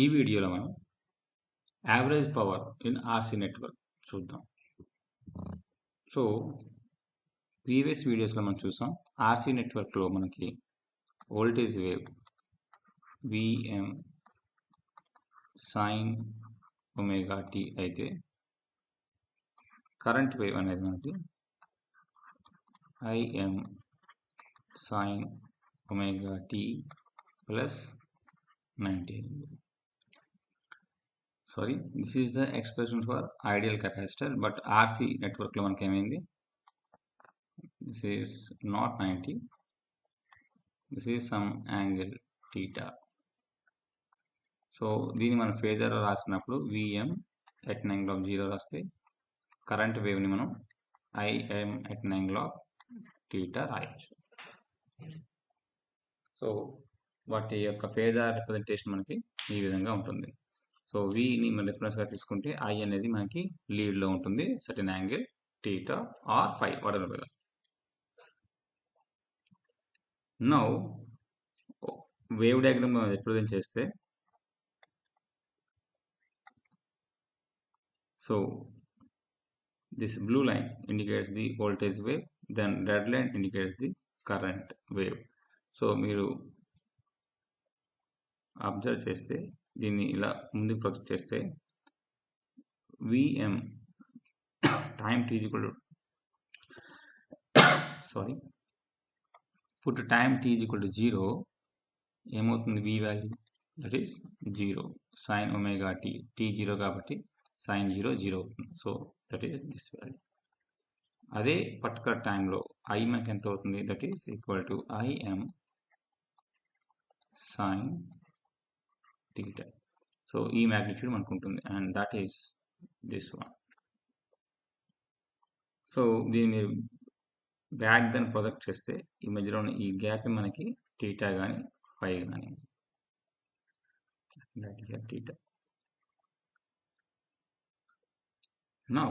ఈ వీడియోలో మనం average power in RC network చూద్దాం. సో ప్రీవియస్ వీడియోస్లో మనం చూసాం ఆర్సీ నెట్వర్క్లో మనకి voltage wave VM sine omega t అయితే కరెంట్ వేవ్ అనేది మనకి IM sine omega t plus 90. Sorry, this is the expression for ideal capacitor, but RC network లో మనకి ఏమైంది, this is not 90, this is some angle theta. So దీన్ని మనం phasor రాసినప్పుడు VM at angle of 0 రాస్తే current వేవ్ని మనం IM at angle of theta రాయొచ్చు. సో వాటి యొక్క ఫేజర్ రిప్రజెంటేషన్ మనకి ఈ విధంగా ఉంటుంది. సో విని మనం రిఫరెన్స్గా తీసుకుంటే ఐ అనేది మనకి లీడ్లో ఉంటుంది, certain angle theta or phi whatever. Now wave diagram represent చేస్తే, so this blue line indicates the voltage wave, then red line indicates the current wave. So మీరు అబ్జర్వ్ చేస్తే దీన్ని ఇలా ముందుకు ప్రొజెక్ట్ చేస్తే VM time t is equal to put time t is equal to 0, ఏమవుతుంది, v value that is 0 sine omega t 0 కాబట్టి sine 0 0 అవుతుంది. So that is this value. అదే పర్టికులర్ టైంలో ఐ మనకి ఎంత అవుతుంది, that is equal to IM sine theta. So ఈ magnitude మనకు ఉంటుంది and that is this one. So దీన్ని మీరు బ్యాక్ గన్ ప్రొజెక్ట్ చేస్తే ఈ మధ్యలో ఈ గ్యాప్ మనకి థీటా కానీ ఫై కానీ థీటా. నా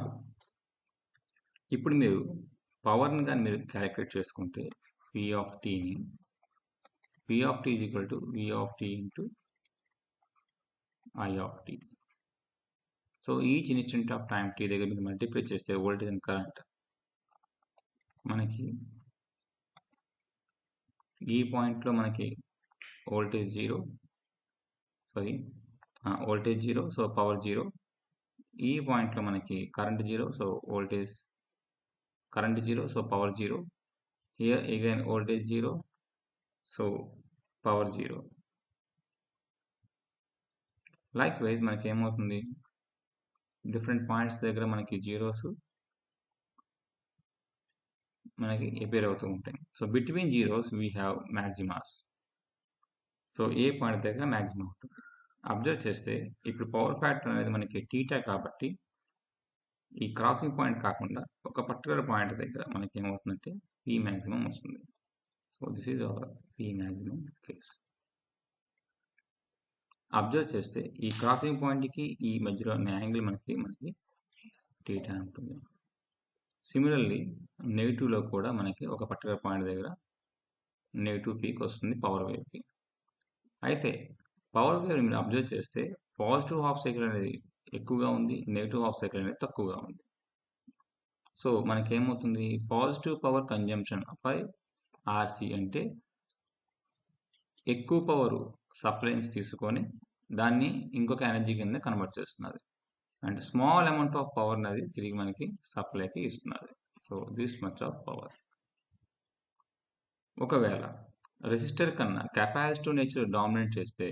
ఇప్పుడు మీరు పవర్ని కానీ మీరు క్యాలిక్యులేట్ చేసుకుంటే పి ఆఫ్ టీని P of T is equal to V of T into I of T. So each instant of time T దగ్గర మీరు మల్టిప్లై చేస్తే వోల్టేజ్ అండ్ కరెంట్ మనకి ఈ పాయింట్లో మనకి వోల్టేజ్ 0, వోల్టేజ్ 0, సో పవర్ 0. ఈ పాయింట్లో మనకి current 0, so voltage current 0, so power 0. Here again voltage 0, so power 0. Like wise మనకి ఏమవుతుంది, డిఫరెంట్ పాయింట్స్ దగ్గర మనకి జీరోస్ మనకి అపేర్ అవుతూ ఉంటాయి. So between zeros we have మ్యాక్సిమాస్. So A point దగ్గర మ్యాక్సిమం ఉంటుంది. అబ్జర్వ్ చేస్తే ఇప్పుడు పవర్ ఫ్యాక్టర్ అనేది మనకి టీటా కాబట్టి ఈ క్రాసింగ్ పాయింట్ కాకుండా ఒక పర్టికులర్ పాయింట్ దగ్గర మనకి ఏమవుతుందంటే పీ మ్యాక్సిమం వస్తుంది. So this is our P maximum case. Observe చేస్తే ఈ క్రాసింగ్ పాయింట్కి ఈ మధ్యలో యాంగిల్ మనకి టీటా ఉంటుంది. సిమిలర్లీ నెగిటివ్లో కూడా మనకి ఒక పర్టికులర్ పాయింట్ దగ్గర నెగిటివ్ పీక్ వస్తుంది పవర్ వేవ్కి. అయితే పవర్ వేవ్ మీరు అబ్జర్వ్ చేస్తే పాజిటివ్ హాఫ్ సైకిల్ అనేది ఎక్కువగా ఉంది, నెగిటివ్ హాఫ్ సైకిల్ అనేది తక్కువగా ఉంది. సో మనకేమవుతుంది, positive power consumption by RC అంటే ఎక్కువ పవర్ సప్లై నుంచి తీసుకొని దాన్ని ఇంకొక ఎనర్జీ కింద కన్వర్ట్ చేస్తున్నది and small amount of power అనేది తిరిగి మనకి సప్లైకి ఇస్తున్నది. So this much of power. ఒకవేళ రెసిస్టర్ కన్నా కెపాసిటివ్ నేచర్ డామినేట్ చేస్తే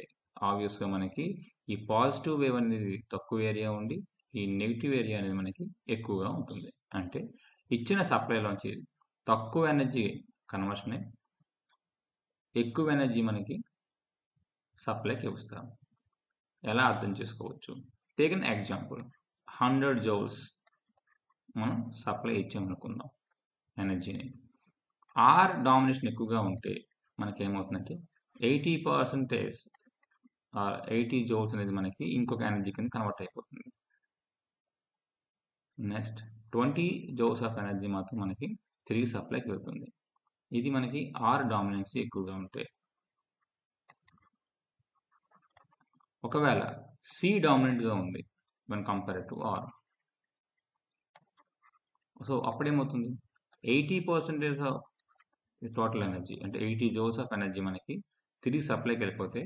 ఆబ్వియస్గా మనకి ఈ పాజిటివ్ వేవ్ అనేది తక్కువ ఏరియా ఉండి ఈ నెగిటివ్ ఏరియా అనేది మనకి ఎక్కువగా ఉంటుంది. అంటే ఇచ్చిన సప్లైలోంచి తక్కువ ఎనర్జీ కన్వర్షన్ ఎక్కువ ఎనర్జీ మనకి సప్లైకి ఇస్తాం. ఎలా అర్థం చేసుకోవచ్చు, టేక్ ఎన్ ఎగ్జాంపుల్, 100 జౌల్స్ మనం సప్లై ఇచ్చామనుకుందాం ఎనర్జీని. ఆర్ డామినేషన్ ఎక్కువగా ఉంటే మనకేమవుతుందంటే 80% 80 జౌల్స్ అనేది మనకి ఇంకొక ఎనర్జీ కింద కన్వర్ట్ అయిపోతుంది. నెక్స్ట్ 20 జౌల్స్ ఆఫ్ ఎనర్జీ మాత్రం మనకి తిరిగి సప్లైకి వెళ్తుంది. ఇది మనకి ఆర్ డామినెన్సీ ఎక్కువగా ఉంటే. ఒకవేళ సి డామినెంట్గా ఉంది when compared to R. So అప్పుడేమవుతుంది 80% ఆఫ్ టోటల్ ఎనర్జీ అంటే 80 జౌల్స్ ఆఫ్ ఎనర్జీ మనకి తిరిగి సప్లైకి వెళ్ళిపోతే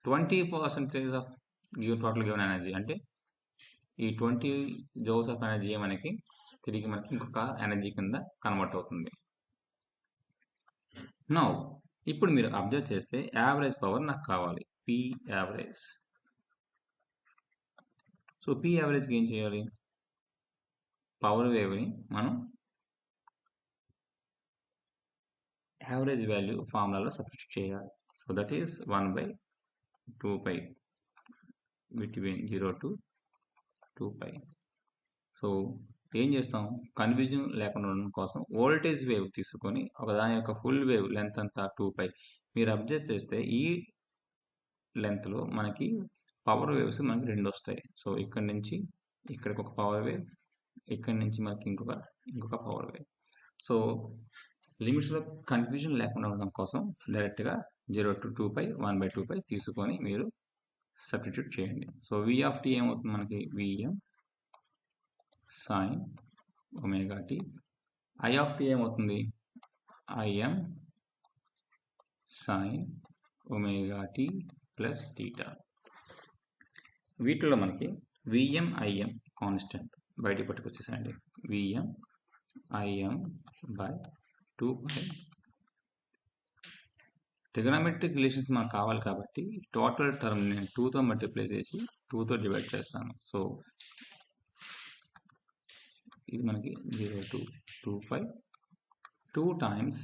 20% ఆఫ్ టోటల్ గివెన్ ఎనర్జీ అంటే ఈ 20 జౌల్స్ ఆఫ్ ఎనర్జీ మనకి తిరిగి మనకి ఇంకొక ఎనర్జీ కింద కన్వర్ట్ అవుతుంది. నౌ ఇప్పుడు మీరు అబ్జర్వ్ చేస్తే యావరేజ్ పవర్ నాకు కావాలి, పి యావరేజ్. సో పి యావరేజ్కి ఏం చేయాలి? పవర్ వేవ్ని మనం యావరేజ్ వాల్యూ ఫార్ములాలో సబ్స్టిట్యూట్ చేయాలి. So that is 1/2π between 0 to 2π. So ఏం చేస్తాం? కన్ఫ్యూజన్ లేకుండా ఉండడం కోసం వోల్టేజ్ వేవ్ తీసుకొని దాని యొక్క ఫుల్ వేవ్ లెంత్ అంతా 2π. మీరు అబ్జర్వ్ చేస్తే ఈ లెంత్లో మనకి పవర్ వేవ్స్ మనకి 2 వస్తాయి. సో ఇక్కడ నుంచి ఇక్కడికి ఒక పవర్ వేవ్, ఇక్కడ నుంచి మనకి ఇంకొక పవర్ వేవ్. సో లిమిట్స్లో కన్ఫ్యూజన్ లేకుండా ఉండడం కోసం డైరెక్ట్గా 0 to 2π 1/2π తీసుకొని మీరు సబ్స్టిట్యూట్ చేయండి. సో v ఆఫ్ t ఏమవుతుంది మనకి? Vm sin omega t. I of t ఏమవుతుంది? Im sin omega t plus theta. వీటిలో మనకి Vm Im కాన్స్టెంట్ బయటికి పట్టుకొచ్చేసండి. Vm Im by 2π. Trigonometric relations మనకు కావాలి కాబట్టి టోటల్ టర్మ్ నేను 2తో మల్టిప్లై చేసి 2తో డివైడ్ చేస్తాను. సో ఇది మనకి 0 to 2π 2 times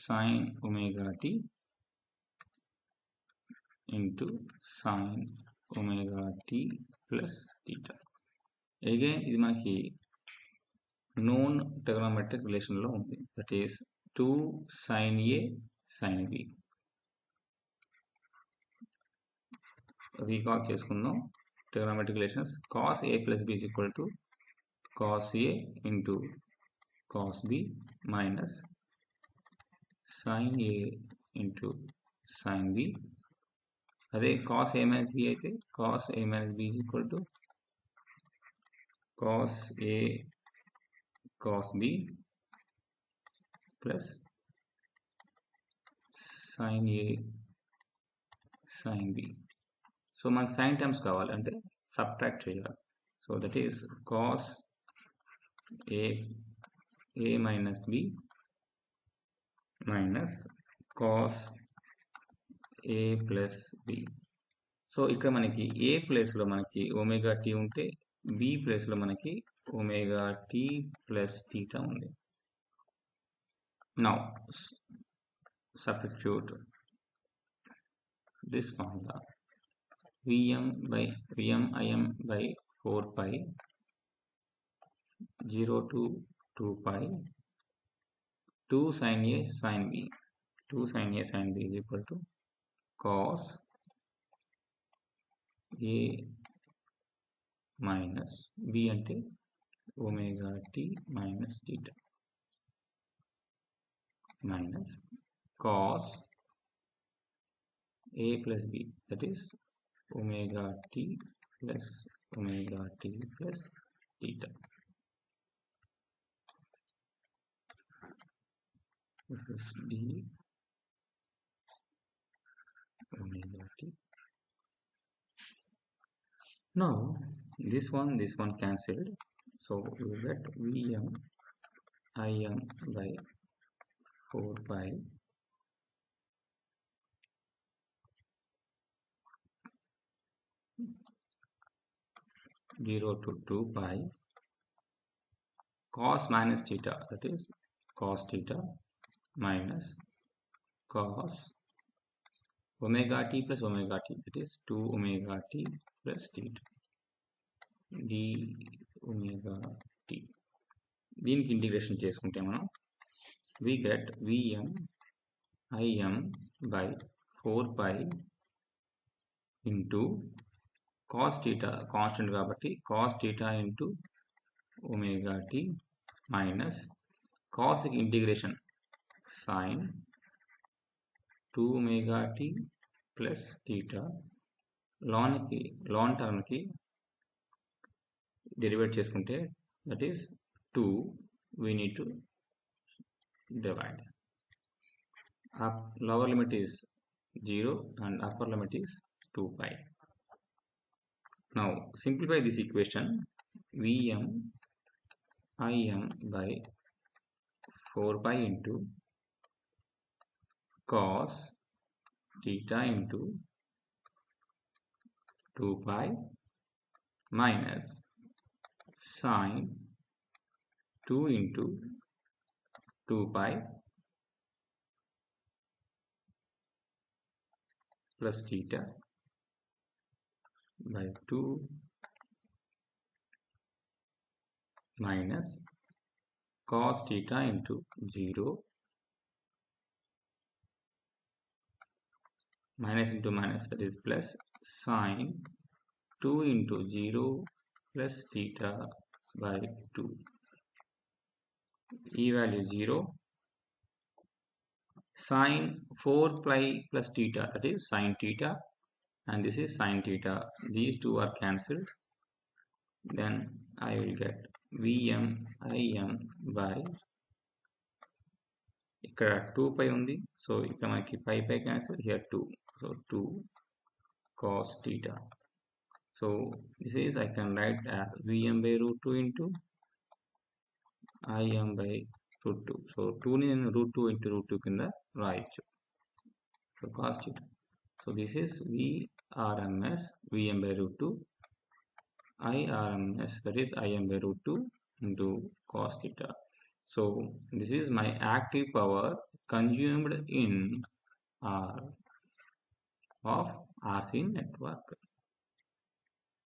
sin omega t into sin omega t plus theta. Again ఇది మనకి నోన్ ట్రిగోనోమెట్రిక్ రిలేషన్లో ఉంది. That is 2 sin A sin B. Recall చేసుకుందాం trigonometric relations. cos A plus B is equal to cos A into cos B minus sin A into sin B. అదే cos A minus B అయితే cos A minus B is equal to cos A cos B plus sin A sin B. So మనకి sign terms కావాలంటే subtract చేయాలి. So that is cos A minus B minus cos A plus B. So ఇక్కడ మనకి A ప్లేస్లో మనకి omega tea ఉంటే B ప్లేస్లో మనకి ఒమేగా టీ ప్లస్ టీటా ఉంది. Now substitute this formula. Vm Im by 4π 0 to 2π 2 sin A sin B. 2 sin A sin B is equal to cos A minus B అంటే omega t minus theta minus cos A plus B, that is omega t plus omega t plus theta. This is d omega t. Now this one cancelled, so you get Vm Im by 4π 0 to 2π cos minus theta, that is cos theta minus cos omega t plus omega t, that is 2 omega t plus theta d omega t. దీనికి integration చేసుకుంటే మనం we get Vm Im by 4π into cos theta constant కాబట్టి cos theta into omega t minus cos integration sin 2 omega t plus theta లాన్ టర్మ్కి derivate చేసుకుంటే that is 2 we need to divide. Lower limit is 0 and upper limit is 2 pi. Now simplify this equation. Vm Im by 4 pi into cos theta into 2 pi minus sin 2 into 2 pi plus theta by 2 minus cos theta into 0 minus into minus, that is plus sin 2 into 0 plus theta by 2. E value 0. Sin 4 pi plus theta, that is sin theta, and this is sin theta. These two are cancelled. Then I will get Vm Im by ఇక్కడ 2 pi ఉంది, so ఇక్కడ మనకి pi cancel, here 2, so 2 cos theta. So this is, I can write as Vm by root 2 into Im by root 2. So 2 ni నేను root 2 into root 2 కింద రాయొచ్చు. So cos theta. So this is Vrms Vm by root 2, Irms, that is Im by root 2 into cos theta. So this is my active power consumed in R of RC network.